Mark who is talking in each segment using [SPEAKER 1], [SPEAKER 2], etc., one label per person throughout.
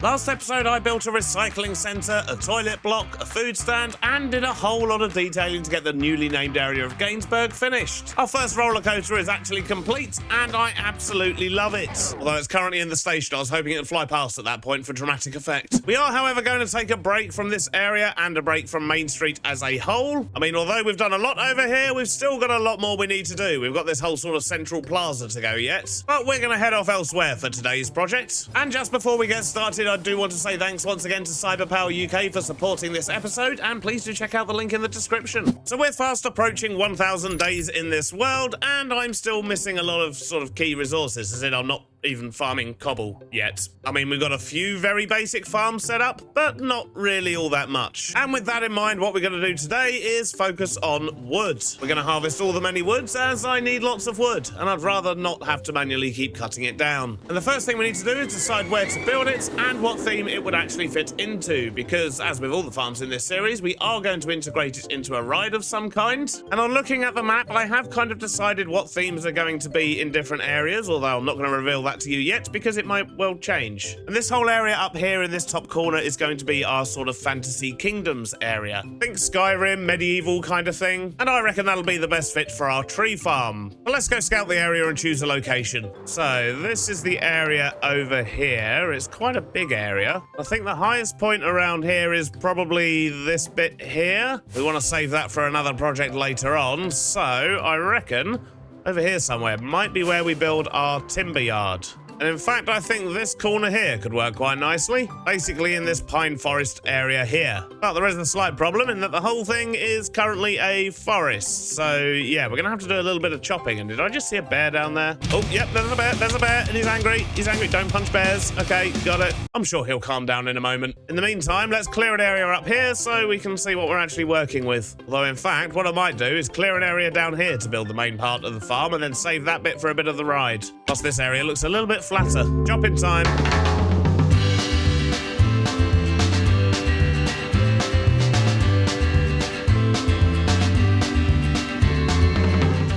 [SPEAKER 1] Last episode I built a recycling centre, a toilet block, a food stand, and did a whole lot of detailing to get the newly named area of Gainsburg finished. Our first roller coaster is actually complete, and I absolutely love it. Although it's currently in the station, I was hoping it would fly past at that point for dramatic effect. We are, however, going to take a break from this area and a break from Main Street as a whole. I mean, although we've done a lot over here, we've still got a lot more we need to do. We've got this whole sort of central plaza to go yet, but we're going to head off elsewhere for today's project. And just before we get started, I do want to say thanks once again to Cyberpower UK for supporting this episode, and please do check out the link in the description. So we're fast approaching 1,000 days in this world, and I'm still missing a lot of sort of key resources, as in I'm not even farming cobble yet. I mean, we've got a few very basic farms set up, but not really all that much. And with that in mind, what we're going to do today is focus on wood. We're going to harvest all the many woods, as I need lots of wood, and I'd rather not have to manually keep cutting it down. And the first thing we need to do is decide where to build it and what theme it would actually fit into, because as with all the farms in this series, we are going to integrate it into a ride of some kind. And on looking at the map, I have kind of decided what themes are going to be in different areas, although I'm not going to reveal that to you yet because it might well change. And this whole area up here in this top corner is going to be our sort of fantasy kingdoms area. Think Skyrim, medieval kind of thing. And I reckon that'll be the best fit for our tree farm. But let's go scout the area and choose a location. So this is the area over here. It's quite a big area. I think the highest point around here is probably this bit here. We want to save that for another project later on. So I reckon over here somewhere might be where we build our timber yard. And in fact, I think this corner here could work quite nicely. Basically in this pine forest area here. But there is a slight problem in that the whole thing is currently a forest. So yeah, we're gonna have to do a little bit of chopping. And did I just see a bear down there? Oh, yep, there's a bear, and he's angry. He's angry, don't punch bears. Okay, got it. I'm sure he'll calm down in a moment. In the meantime, let's clear an area up here so we can see what we're actually working with. Although in fact, what I might do is clear an area down here to build the main part of the farm and then save that bit for a bit of the ride. Plus this area looks a little bit flatter. Chopping time.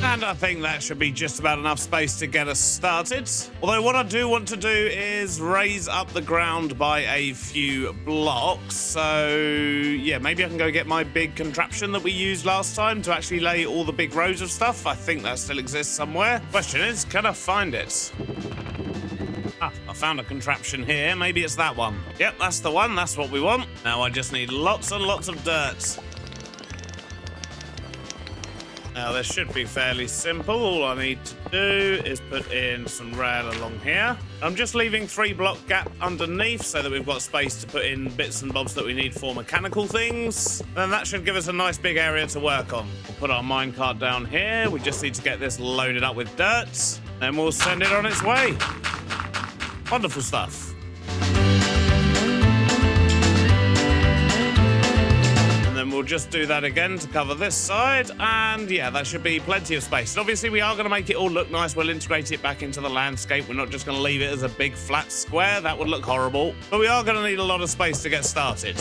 [SPEAKER 1] And I think that should be just about enough space to get us started. Although what I do want to do is raise up the ground by a few blocks. So yeah, maybe I can go get my big contraption that we used last time to actually lay all the big rows of stuff. I think that still exists somewhere. Question is, can I find it? I found a contraption here. Maybe it's that one. Yep, that's the one. That's what we want. Now I just need lots and lots of dirt. Now this should be fairly simple. All I need to do is put in some rail along here. I'm just leaving 3-block gap underneath so that we've got space to put in bits and bobs that we need for mechanical things. Then that should give us a nice big area to work on. We'll put our minecart down here. We just need to get this loaded up with dirt. Then we'll send it on its way. Wonderful stuff. And then we'll just do that again to cover this side. And yeah, that should be plenty of space. And obviously we are going to make it all look nice. We'll integrate it back into the landscape. We're not just going to leave it as a big flat square. That would look horrible. But we are going to need a lot of space to get started.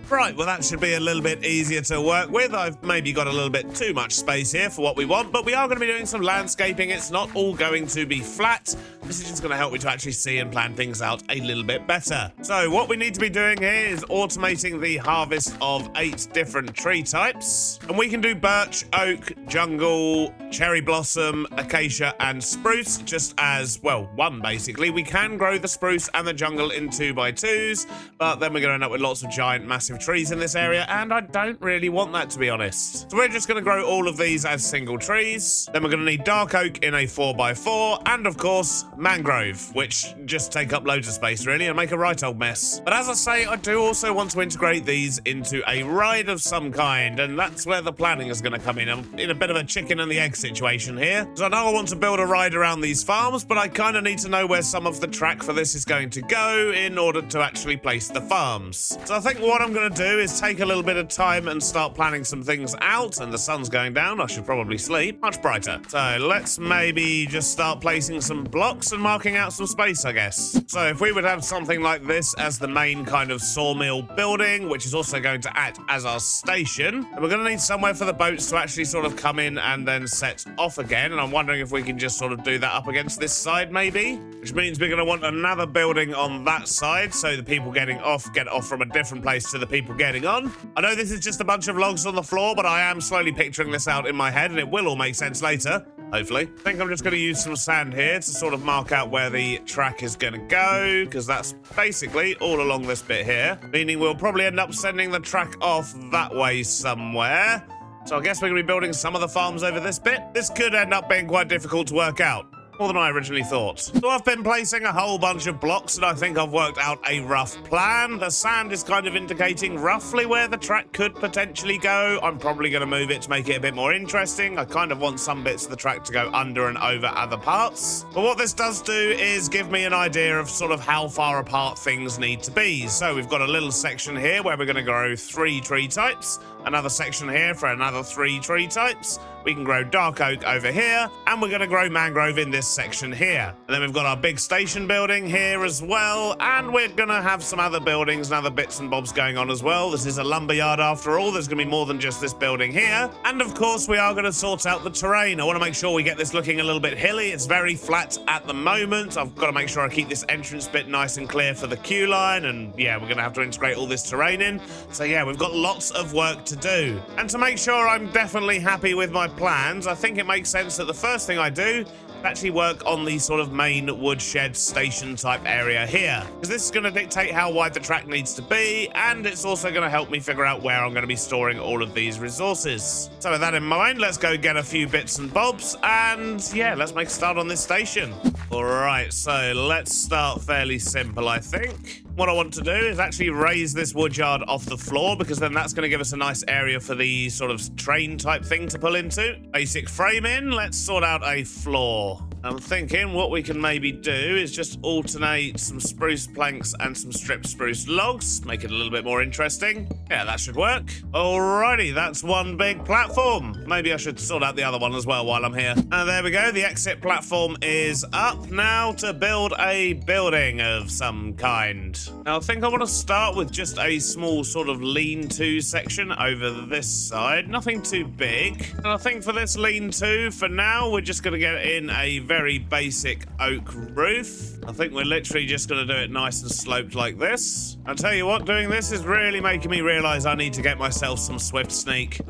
[SPEAKER 1] Right, well that should be a little bit easier to work with. I've maybe got a little bit too much space here for what we want, but we are going to be doing some landscaping. It's not all going to be flat. This is just going to help me to actually see and plan things out a little bit better. So what we need to be doing here is automating the harvest of 8 different tree types. And we can do birch, oak, jungle, cherry blossom, acacia, and spruce, just as, well, one basically. We can grow the spruce and the jungle in 2x2s, but then we're going to end up with lots of giant, massive trees in this area, and I don't really want that, to be honest. So we're just going to grow all of these as single trees. Then we're going to need dark oak in a 4x4, and of course, mangrove, which just take up loads of space, really, and make a right old mess. But as I say, I do also want to integrate these into a ride of some kind, and that's where the planning is going to come in. I'm in a bit of a chicken and the egg situation here. So I know I want to build a ride around these farms, but I kind of need to know where some of the track for this is going to go in order to actually place the farms. So I think what I'm going to do is take a little bit of time and start planning some things out, and the sun's going down. I should probably sleep. Much brighter. So let's maybe just start placing some blocks blocks and marking out some space, I guess. So if we would have something like this as the main kind of sawmill building, which is also going to act as our station, then we're going to need somewhere for the boats to actually sort of come in and then set off again. And I'm wondering if we can just sort of do that up against this side, maybe, which means we're going to want another building on that side, so the people getting off get off from a different place to the people getting on. I know this is just a bunch of logs on the floor, but I am slowly picturing this out in my head, and it will all make sense later, hopefully. I think I'm just going to use some sand here to sort of mark out where the track is going to go, because that's basically all along this bit here, meaning we'll probably end up sending the track off that way somewhere. So I guess we're going to be building some of the farms over this bit. This could end up being quite difficult to work out. More than I originally thought. So I've been placing a whole bunch of blocks, and I think I've worked out a rough plan. The sand is kind of indicating roughly where the track could potentially go. I'm probably going to move it to make it a bit more interesting. I kind of want some bits of the track to go under and over other parts. But what this does do is give me an idea of sort of how far apart things need to be. So we've got a little section here where we're going to grow 3 tree types, another section here for another 3 tree types. We can grow dark oak over here, and we're going to grow mangrove in this section here. And then we've got our big station building here as well, and we're going to have some other buildings and other bits and bobs going on as well. This is a lumberyard after all. There's going to be more than just this building here. And of course, we are going to sort out the terrain. I want to make sure we get this looking a little bit hilly. It's very flat at the moment. I've got to make sure I keep this entrance bit nice and clear for the queue line. And yeah, we're going to have to integrate all this terrain in. So yeah, we've got lots of work to do. And to make sure I'm definitely happy with my plans, I think it makes sense that the first thing I do is actually work on the sort of main woodshed station type area here, because this is going to dictate how wide the track needs to be, and it's also going to help me figure out where I'm going to be storing all of these resources. So with that in mind, let's go get a few bits and bobs, and yeah, let's make a start on this station. Alright, so let's start fairly simple, I think. What I want to do is actually raise this woodyard off the floor, because then that's going to give us a nice area for the sort of train type thing to pull into. Basic frame in, let's sort out a floor. I'm thinking what we can maybe do is just alternate some spruce planks and some stripped spruce logs, make it a little bit more interesting. Yeah, that should work. Alrighty, that's one big platform. Maybe I should sort out the other one as well while I'm here. And there we go, the exit platform is up now to build a building of some kind. Now I think I want to start with just a small sort of lean-to section over this side, nothing too big. And I think for this lean-to, for now, we're just going to get in a very basic oak roof. I think we're literally just going to do it nice and sloped like this. I'll tell you what, doing this is really making me realize I need to get myself some swift sneak.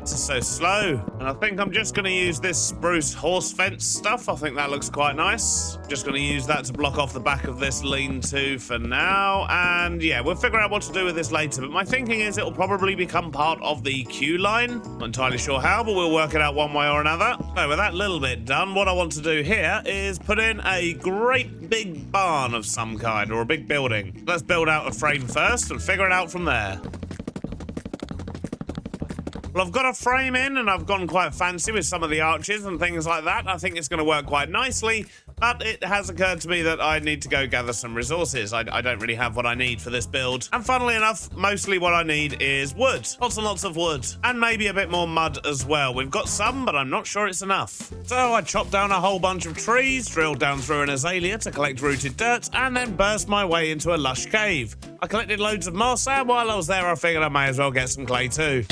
[SPEAKER 1] This is so slow. And I think I'm just going to use this spruce horse fence stuff. I think that looks quite nice. Just going to use that to block off the back of this lean-to for now. And yeah, we'll figure out what to do with this later. But my thinking is it'll probably become part of the queue line. Not entirely sure how, but we'll work it out one way or another. So with that little bit done, what I want to do here is put in a great big barn of some kind, or a big building. Let's build out a frame first and figure it out from there. Well, I've got a frame in, and I've gone quite fancy with some of the arches and things like that. I think it's going to work quite nicely, but it has occurred to me that I need to go gather some resources. I don't really have what I need for this build. And funnily enough, mostly what I need is wood. Lots and lots of wood. And maybe a bit more mud as well. We've got some, but I'm not sure it's enough. So I chopped down a whole bunch of trees, drilled down through an azalea to collect rooted dirt, and then burst my way into a lush cave. I collected loads of moss, and while I was there, I figured I may as well get some clay too.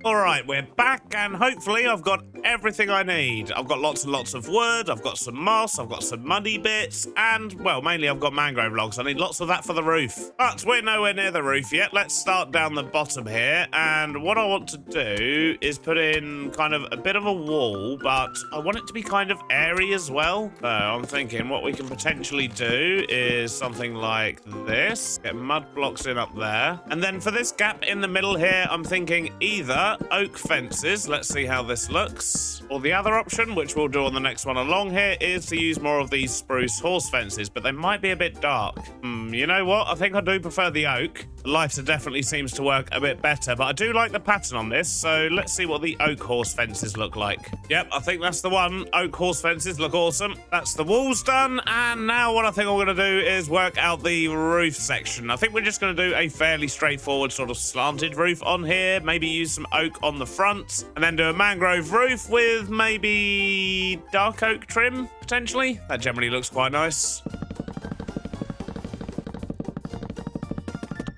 [SPEAKER 1] Alright, we're back, and hopefully I've got everything I need. I've got lots and lots of wood, I've got some moss, I've got some muddy bits, and, well, mainly I've got mangrove logs. I need lots of that for the roof. But we're nowhere near the roof yet. Let's start down the bottom here, and what I want to do is put in kind of a bit of a wall, but I want it to be kind of airy as well. So I'm thinking what we can potentially do is something like this. Get mud blocks in up there. And then for this gap in the middle here, I'm thinking either oak fences, let's see how this looks, or the other option, which we'll do on the next one along here, is to use more of these spruce horse fences, but they might be a bit dark. You know what? I think I do prefer the oak. The lighter definitely seems to work a bit better, but I do like the pattern on this, so let's see what the oak horse fences look like. Yep, I think that's the one. Oak horse fences look awesome. That's the walls done, and now what I think I'm going to do is work out the roof section. I think we're just going to do a fairly straightforward sort of slanted roof on here, maybe use some oak on the front, and then do a mangrove roof with maybe dark oak trim, potentially. That generally looks quite nice.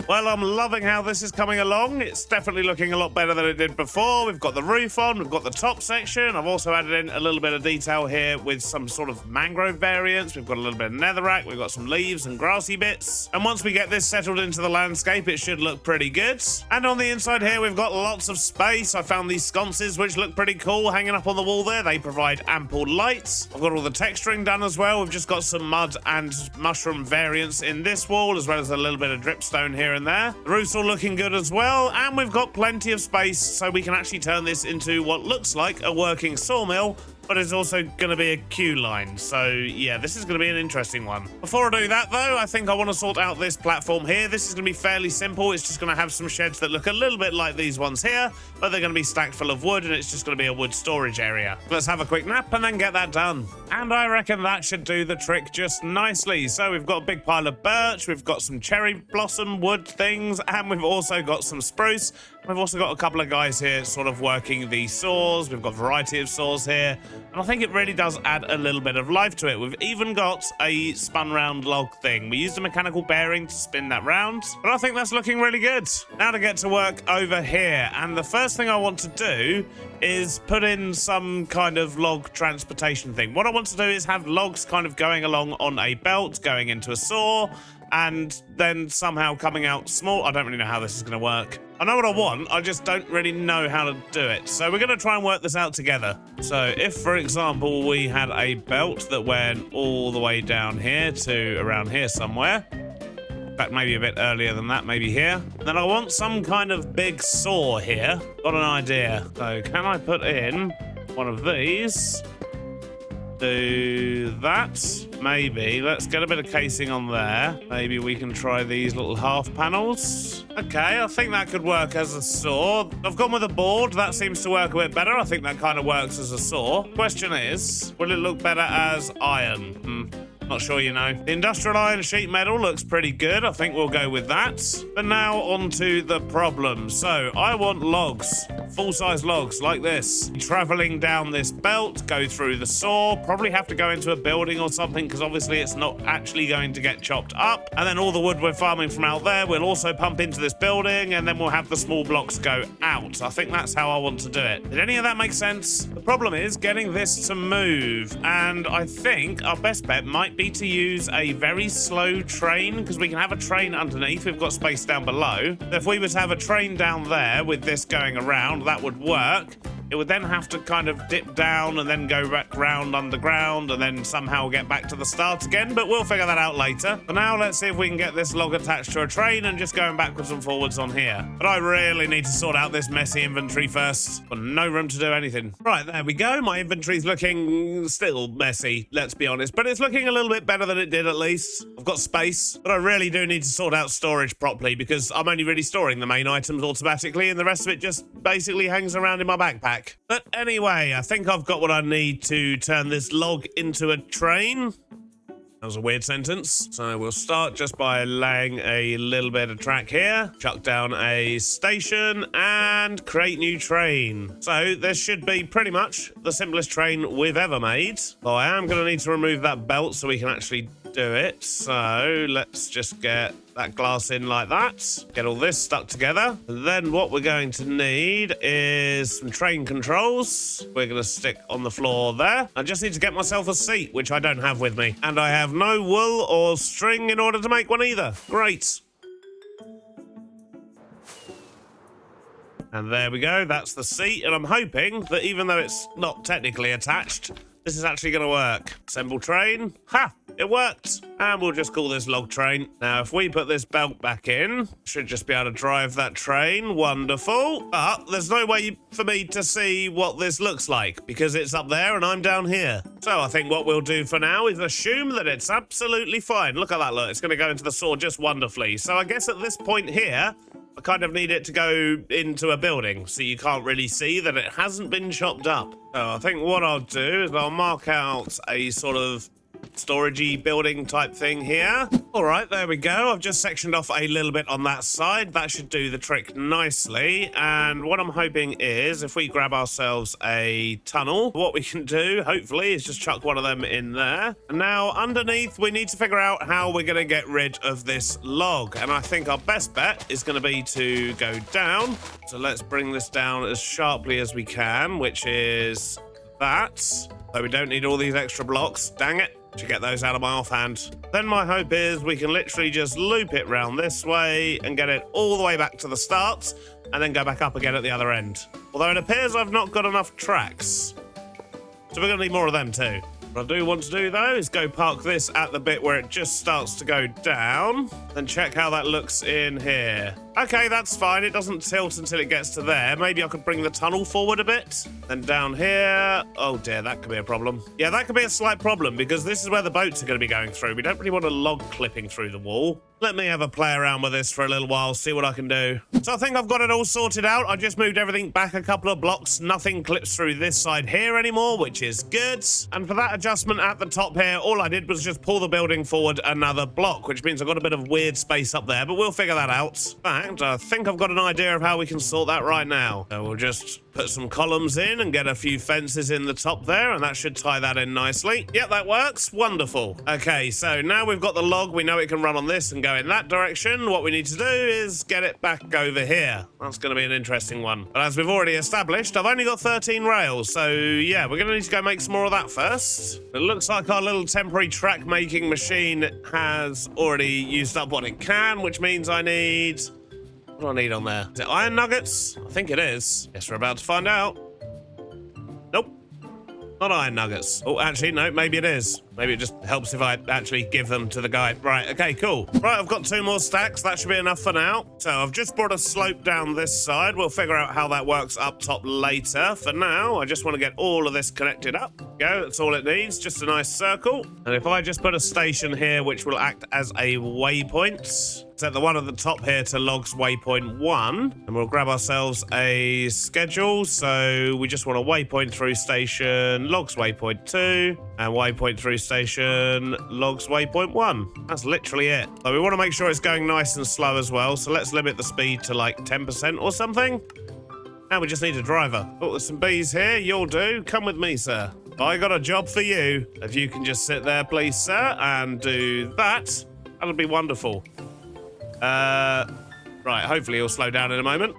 [SPEAKER 1] Well, I'm loving how this is coming along. It's definitely looking a lot better than it did before. We've got the roof on, we've got the top section. I've also added in a little bit of detail here with some sort of mangrove variants. We've got a little bit of netherrack, we've got some leaves and grassy bits. And once we get this settled into the landscape, it should look pretty good. And on the inside here, we've got lots of space. I found these sconces, which look pretty cool, hanging up on the wall there. They provide ample light. I've got all the texturing done as well. We've just got some mud and mushroom variants in this wall, as well as a little bit of dripstone here and there. The roof's all looking good as well, and we've got plenty of space so we can actually turn this into what looks like a working sawmill, but it's also going to be a queue line. So yeah, this is going to be an interesting one. Before I do that though, I think I want to sort out this platform here. This is going to be fairly simple. It's just going to have some sheds that look a little bit like these ones here, but they're going to be stacked full of wood, and it's just going to be a wood storage area. Let's have a quick nap and then get that done. And I reckon that should do the trick just nicely. So we've got a big pile of birch, we've got some cherry blossom wood things, and we've also got some spruce. We've also got a couple of guys here sort of working the saws. We've got a variety of saws here, and I think it really does add a little bit of life to it. We've even got a spun round log thing. We used a mechanical bearing to spin that round, but I think that's looking really good. Now to get to work over here, and the first thing I want to do is put in some kind of log transportation thing. What I want to do is have logs kind of going along on a belt, going into a saw, and then somehow coming out small. I don't really know how this is going to work. I know what I want, I just don't really know how to do it. So we're going to try and work this out together. So if, for example, we had a belt that went all the way down here to around here somewhere, in fact, maybe a bit earlier than that, maybe here, then I want some kind of big saw here. Got an idea. So can I put in one of these? Do that, maybe. Let's get a bit of casing on there. Maybe we can try these little half panels. Okay, I think that could work as a saw. I've gone with a board. That seems to work a bit better. I think that kind of works as a saw. Question is, will it look better as iron? Not sure, you know. The industrial iron sheet metal looks pretty good. I think we'll go with that. But now on to the problem. So I want logs, full-size logs like this. Traveling down this belt, go through the saw, probably have to go into a building or something because obviously it's not actually going to get chopped up. And then all the wood we're farming from out there, we'll also pump into this building, and then we'll have the small blocks go out. I think that's how I want to do it. Did any of that make sense? The problem is getting this to move, and I think our best bet might be to use a very slow train, because we can have a train underneath. We've got space down below. So if we were to have a train down there with this going around, that would work. It would then have to kind of dip down and then go back round underground and then somehow get back to the start again, but we'll figure that out later. For now, let's see if we can get this log attached to a train and just going backwards and forwards on here. But I really need to sort out this messy inventory first. Got no room to do anything. Right, there we go. My inventory's looking still messy, let's be honest, but it's looking a little bit better than it did at least. I've got space, but I really do need to sort out storage properly because I'm only really storing the main items automatically and the rest of it just basically hangs around in my backpack. But anyway, I think I've got what I need to turn this log into a train. That was a weird sentence. So we'll start just by laying a little bit of track here, chuck down a station, and create new train. So this should be pretty much the simplest train we've ever made. Though I am going to need to remove that belt so we can actually do it. So let's just get that glass in like that. Get all this stuck together. And then what we're going to need is some train controls. We're going to stick on the floor there. I just need to get myself a seat, which I don't have with me. And I have no wool or string in order to make one either. Great. And there we go. That's the seat. And I'm hoping that even though it's not technically attached, this is actually going to work. Assemble train. Ha! It worked. And we'll just call this log train. Now, if we put this belt back in, should just be able to drive that train. Wonderful. But there's no way for me to see what this looks like because it's up there and I'm down here. So I think what we'll do for now is assume that it's absolutely fine. Look at that, look. It's going to go into the saw just wonderfully. So I guess at this point here, I kind of need it to go into a building, so you can't really see that it hasn't been chopped up. So I think what I'll do is I'll mark out a sort of storagey building type thing here. All right, there we go. I've just sectioned off a little bit on that side. That should do the trick nicely. And what I'm hoping is if we grab ourselves a tunnel, what we can do, hopefully, is just chuck one of them in there. And now underneath, we need to figure out how we're going to get rid of this log. And I think our best bet is going to be to go down. So let's bring this down as sharply as we can, which is that. So we don't need all these extra blocks. Dang it. To get those out of my offhand. Then my hope is we can literally just loop it round this way and get it all the way back to the start and then go back up again at the other end. Although it appears I've not got enough tracks. So we're going to need more of them too. What I do want to do though is go park this at the bit where it just starts to go down. Then check how that looks in here. Okay, that's fine. It doesn't tilt until it gets to there. Maybe I could bring the tunnel forward a bit. Then down here. Oh dear, that could be a problem. Yeah, that could be a slight problem because this is where the boats are going to be going through. We don't really want a log clipping through the wall. Let me have a play around with this for a little while, see what I can do. So I think I've got it all sorted out. I just moved everything back a couple of blocks. Nothing clips through this side here anymore, which is good. And for that adjustment at the top here, all I did was just pull the building forward another block, which means I've got a bit of weird space up there, but we'll figure that out. In fact, I think I've got an idea of how we can sort that right now. So we'll just put some columns in and get a few fences in the top there, and that should tie that in nicely. Yep, that works. Wonderful. Okay, so now we've got the log. We know it can run on this and go in that direction. What we need to do is get it back over here. That's going to be an interesting one. But as we've already established, I've only got 13 rails, so yeah, we're going to need to go make some more of that first. It looks like our little temporary track making machine has already used up what it can, which means I need... What do I need on there? Is it iron nuggets? I think it is. Guess we're about to find out. Nope. Not iron nuggets. Oh, actually, no, maybe it is. Maybe it just helps if I actually give them to the guy. Right, okay, cool. Right, I've got 2 more stacks. That should be enough for now. So I've just brought a slope down this side. We'll figure out how that works up top later. For now, I just want to get all of this connected up. Go, that's all it needs. Just a nice circle. And if I just put a station here, which will act as a waypoint, set the one at the top here to logs waypoint 1, and we'll grab ourselves a schedule. So we just want a waypoint through station, logs waypoint 2, and waypoint through station, logs waypoint 1. That's literally it. So we want to make sure it's going nice and slow as well. So let's limit the speed to like 10% or something. Now we just need a driver. Oh, there's some bees here. You'll do. Come with me, sir. I got a job for you. If you can just sit there, please, sir, and do that, that'll be wonderful. Right, hopefully he'll slow down in a moment.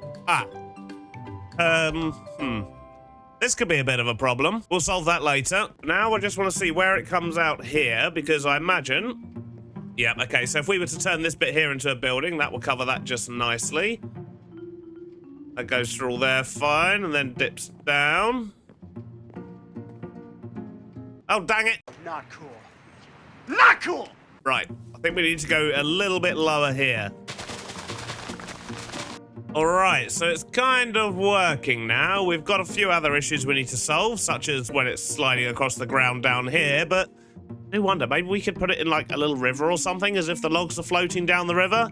[SPEAKER 1] This could be a bit of a problem. We'll solve that later. Now I just want to see where it comes out here, because I imagine... Yeah, okay, so if we were to turn this bit here into a building, that will cover that just nicely. That goes through all there fine, and then dips down. Oh, dang it.
[SPEAKER 2] Not cool. Not cool!
[SPEAKER 1] Right, I think we need to go a little bit lower here. All right, so it's kind of working now. We've got a few other issues we need to solve, such as when it's sliding across the ground down here, but I wonder, maybe we could put it in like a little river or something, as if the logs are floating down the river?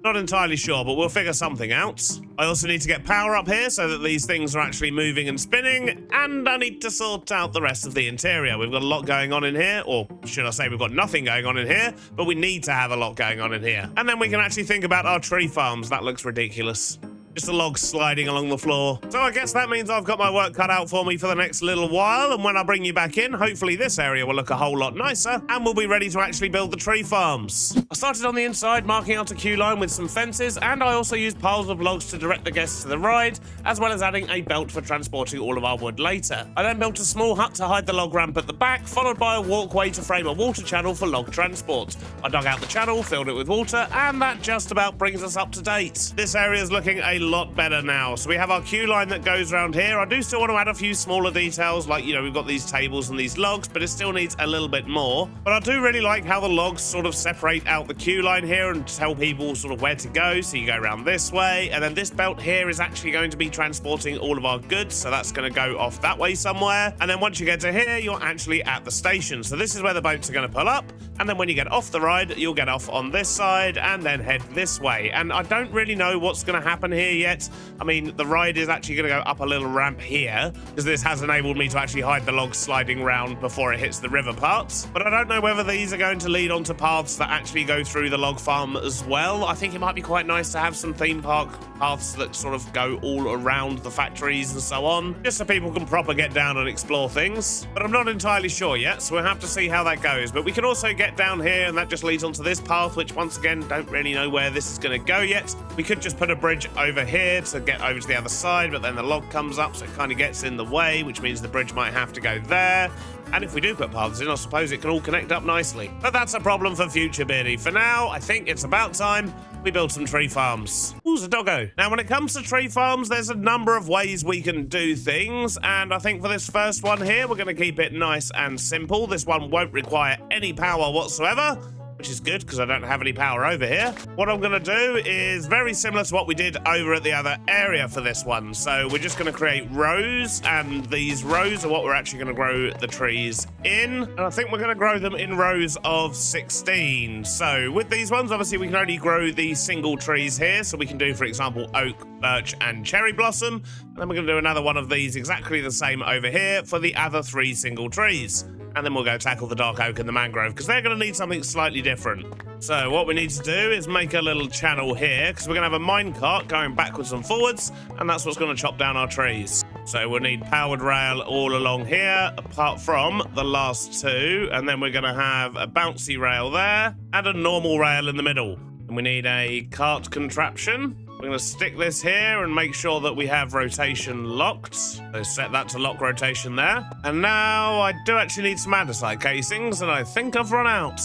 [SPEAKER 1] Not entirely sure, but we'll figure something out. I also need to get power up here so that these things are actually moving and spinning, and I need to sort out the rest of the interior. We've got a lot going on in here, or should I say we've got nothing going on in here, but we need to have a lot going on in here. And then we can actually think about our tree farms. That looks ridiculous. Just a log sliding along the floor. So I guess that means I've got my work cut out for me for the next little while, and when I bring you back in, hopefully this area will look a whole lot nicer, and we'll be ready to actually build the tree farms. I started on the inside, marking out a queue line with some fences, and I also used piles of logs to direct the guests to the ride, as well as adding a belt for transporting all of our wood later. I then built a small hut to hide the log ramp at the back, followed by a walkway to frame a water channel for log transport. I dug out the channel, filled it with water, and that just about brings us up to date. This area is looking a lot better now. So we have our queue line that goes around here. I do still want to add a few smaller details, like, you know, we've got these tables and these logs, but it still needs a little bit more. But I do really like how the logs sort of separate out the queue line here and tell people sort of where to go. So you go around this way, and then this belt here is actually going to be transporting all of our goods. So that's going to go off that way somewhere. And then once you get to here, you're actually at the station. So this is where the boats are going to pull up. And then when you get off the ride, you'll get off on this side and then head this way. And I don't really know what's going to happen here yet. I mean, the ride is actually going to go up a little ramp here because this has enabled me to actually hide the logs sliding round before it hits the river parts. But I don't know whether these are going to lead onto paths that actually go through the log farm as well. I think it might be quite nice to have some theme park paths that sort of go all around the factories and so on, just so people can proper get down and explore things. But I'm not entirely sure yet, so we'll have to see how that goes. But we can also get down here, and that just leads onto this path, which once again, don't really know where this is going to go yet. We could just put a bridge over here to get over to the other side, but then the log comes up, so it kind of gets in the way, which means the bridge might have to go there. And if we do put paths in, I suppose it can all connect up nicely. But that's a problem for future, Beardy. For now, I think it's about time we build some tree farms. Ooh, there's a doggo. Now, when it comes to tree farms, there's a number of ways we can do things. And I think for this first one here, we're going to keep it nice and simple. This one won't require any power whatsoever, which is good because I don't have any power over here. What I'm going to do is very similar to what we did over at the other area for this one. So we're just going to create rows, and these rows are what we're actually going to grow the trees in. And I think we're going to grow them in rows of 16. So with these ones, obviously we can only grow these single trees here. So we can do, for example, oak, birch, and cherry blossom. And then we're going to do another one of these exactly the same over here for the other 3 single trees. And then we'll go tackle the dark oak and the mangrove because they're going to need something slightly different. So what we need to do is make a little channel here because we're going to have a minecart going backwards and forwards, and that's what's going to chop down our trees. So we'll need powered rail all along here, apart from the last 2, and then we're going to have a bouncy rail there and a normal rail in the middle. And we need a cart contraption. We're going to stick this here and make sure that we have rotation locked. So set that to lock rotation there. And now I do actually need some andesite casings, and I think I've run out.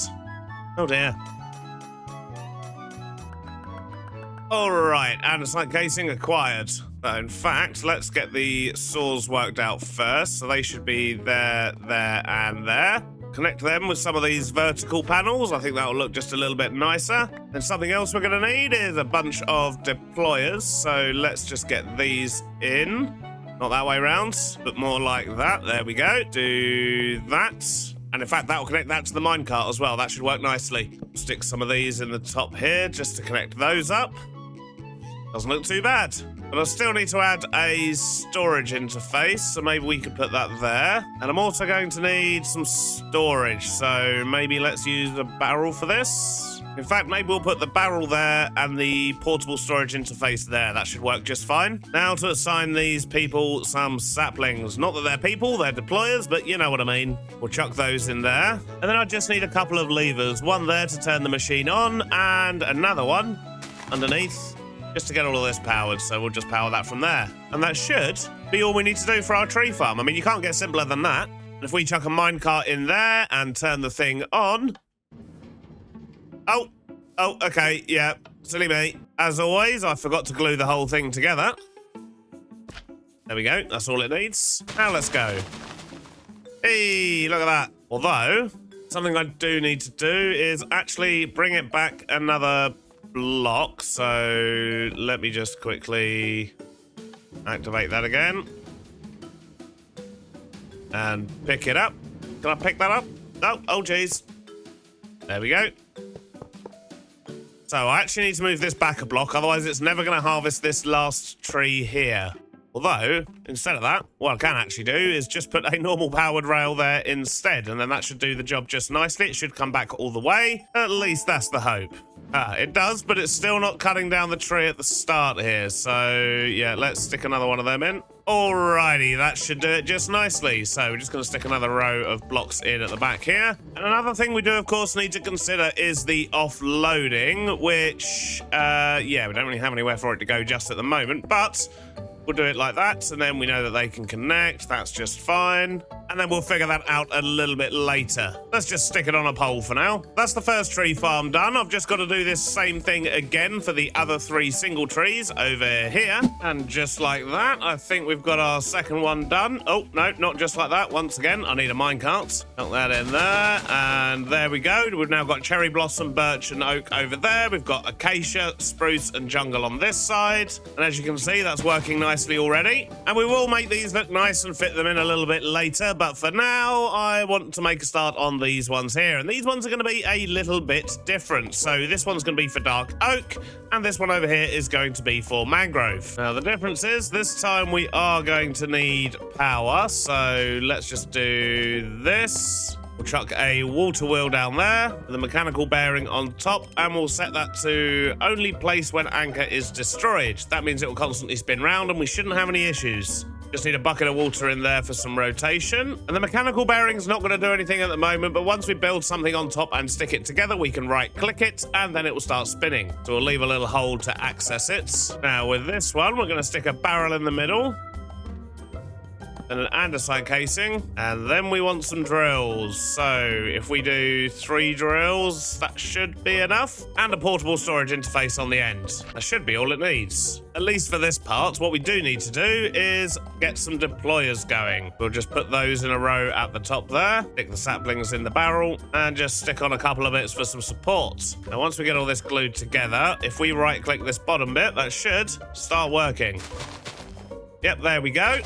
[SPEAKER 1] Oh dear. All right, andesite casing acquired. So in fact, let's get the saws worked out first. So they should be there, there, and there. Connect them with some of these vertical panels. I think that'll look just a little bit nicer. Then something else we're going to need is a bunch of deployers. So let's just get these in. Not that way around, but more like that. There we go. Do that. And in fact, that'll connect that to the minecart as well. That should work nicely. Stick some of these in the top here just to connect those up. Doesn't look too bad. But I still need to add a storage interface, so maybe we could put that there. And I'm also going to need some storage, so maybe let's use a barrel for this. In fact, maybe we'll put the barrel there and the portable storage interface there. That should work just fine. Now to assign these people some saplings. Not that they're people, they're deployers, but you know what I mean. We'll chuck those in there. And then I just need a couple of levers. One there to turn the machine on, and another one underneath, just to get all of this powered, so we'll just power that from there. And that should be all we need to do for our tree farm. I mean, you can't get simpler than that. And if we chuck a minecart in there and turn the thing on... Oh, okay, yeah, silly me. As always, I forgot to glue the whole thing together. There we go, that's all it needs. Now let's go. Hey, look at that. Although, something I do need to do is actually bring it back another block, so let me just quickly activate that again and pick it up. Can I pick that up? No, oh geez. There we go. So I actually need to move this back a block, otherwise it's never going to harvest this last tree here. Although, instead of that, what I can actually do is just put a normal powered rail there instead, and then that should do the job just nicely. It should come back all the way. At least that's the hope. It does, but it's still not cutting down the tree at the start here. So, yeah, let's stick another one of them in. Alrighty, that should do it just nicely. So we're just going to stick another row of blocks in at the back here. And another thing we do, of course, need to consider is the offloading, which, yeah, we don't really have anywhere for it to go just at the moment, but We'll do it like that, and then we know that they can connect. That's just fine. And then we'll figure that out a little bit later. Let's just stick it on a pole for now. That's the first tree farm done. I've just got to do this same thing again for the other 3 single trees over here. And just like that, I think we've got our second one done. Oh, no, not just like that. Once again, I need a minecart. Put that in there, and there we go. We've now got cherry blossom, birch, and oak over there. We've got acacia, spruce, and jungle on this side. And as you can see, that's working nicely already. And we will make these look nice and fit them in a little bit later. But for now, I want to make a start on these ones here. And these ones are going to be a little bit different. So this one's going to be for dark oak, and this one over here is going to be for mangrove. Now, the difference is this time we are going to need power. So let's just do this. We'll chuck a water wheel down there with a mechanical bearing on top, and we'll set that to only place when anchor is destroyed. That means it will constantly spin round, and we shouldn't have any issues. Just need a bucket of water in there for some rotation. And the mechanical bearing's not going to do anything at the moment, but once we build something on top and stick it together, we can right-click it, and then it will start spinning. So we'll leave a little hole to access it. Now, with this one, we're going to stick a barrel in the middle, and an andesite casing, and then we want some drills. So if we do 3 drills, that should be enough, and a portable storage interface on the end. That should be all it needs, at least for this part. What we do need to do is get some deployers going. We'll just put those in a row at the top there, stick the saplings in the barrel, and just stick on a couple of bits for some support. Now, once we get all this glued together, if we right click this bottom bit, that should start working. Yep, there we go.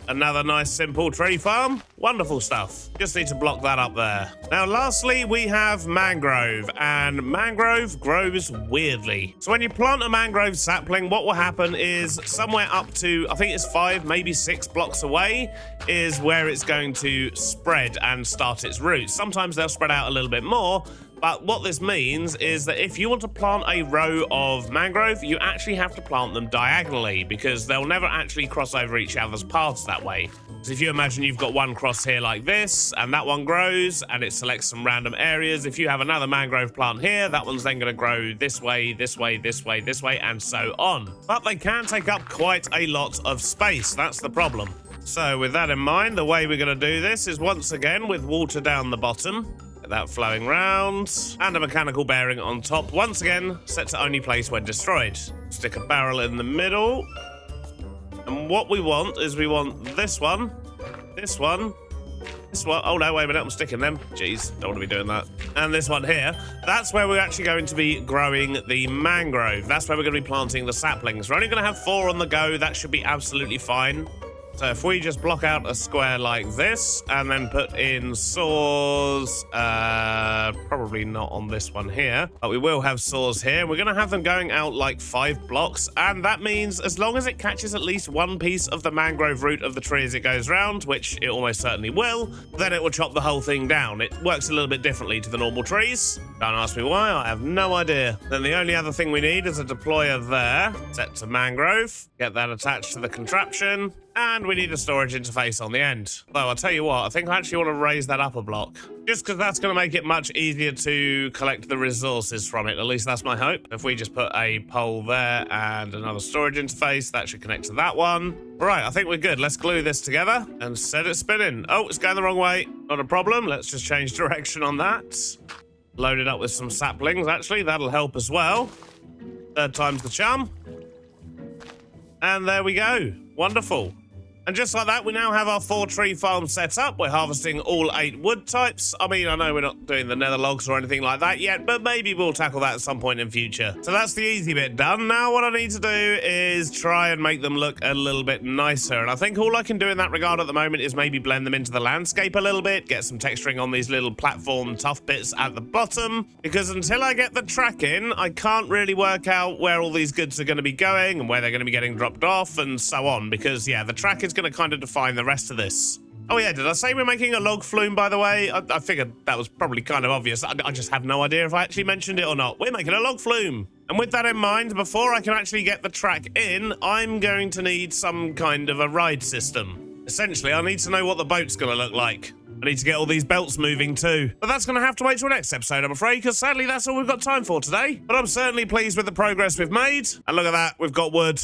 [SPEAKER 1] Another nice simple tree farm. Wonderful stuff. Just need to block that up there. Now, lastly, we have mangrove, and mangrove grows weirdly. So when you plant a mangrove sapling, what will happen is somewhere up to, I think it's 5, maybe 6 blocks away, is where it's going to spread and start its roots. Sometimes they'll spread out a little bit more, but what this means is that if you want to plant a row of mangrove, you actually have to plant them diagonally, because they'll never actually cross over each other's paths that way. So if you imagine you've got one cross here like this, and that one grows, and it selects some random areas. If you have another mangrove plant here, that one's then going to grow this way, this way, this way, this way, and so on. But they can take up quite a lot of space. That's the problem. So with that in mind, the way we're going to do this is once again with water down the bottom. That flowing round, and a mechanical bearing on top, once again set to only place when destroyed. Stick a barrel in the middle, and what we want is we want this one, this one, this one. Oh no, wait a minute, I'm sticking them. Jeez, don't want to be doing that. And this one here. That's where we're actually going to be growing the mangrove. That's where we're going to be planting the saplings. We're only going to have 4 on the go. That should be absolutely fine. So if we just block out a square like this and then put in saws, probably not on this one here, but we will have saws here. We're going to have them going out like 5 blocks, and that means as long as it catches at least one piece of the mangrove root of the tree as it goes round, which it almost certainly will, then it will chop the whole thing down. It works a little bit differently to the normal trees. Don't ask me why, I have no idea. Then the only other thing we need is a deployer there, set to mangrove, get that attached to the contraption, and we need a storage interface on the end. Though, I'll tell you what, I think I actually want to raise that up a block. Just because that's going to make it much easier to collect the resources from it. At least that's my hope. If we just put a pole there and another storage interface, that should connect to that one. Right, I think we're good. Let's glue this together and set it spinning. Oh, it's going the wrong way. Not a problem. Let's just change direction on that. Load it up with some saplings, actually. That'll help as well. 3rd time's the charm. And there we go. Wonderful. And just like that, we now have our 4 tree farm set up. We're harvesting all 8 wood types. I mean, I know we're not doing the nether logs or anything like that yet, but maybe we'll tackle that at some point in future. So that's the easy bit done. Now what I need to do is try and make them look a little bit nicer. And I think all I can do in that regard at the moment is maybe blend them into the landscape a little bit, get some texturing on these little platform tough bits at the bottom, because until I get the track in, I can't really work out where all these goods are going to be going and where they're going to be getting dropped off and so on, because yeah, the track is going to kind of define the rest of this. Oh yeah, did I say we're making a log flume, by the way? I figured that was probably kind of obvious. I just have no idea if I actually mentioned it or not. We're making a log flume. And with that in mind, before I can actually get the track in, I'm going to need some kind of a ride system. Essentially, I need to know what the boat's going to look like. I need to get all these belts moving too. But that's going to have to wait till next episode, I'm afraid, because sadly that's all we've got time for today. But I'm certainly pleased with the progress we've made. And look at that, we've got wood.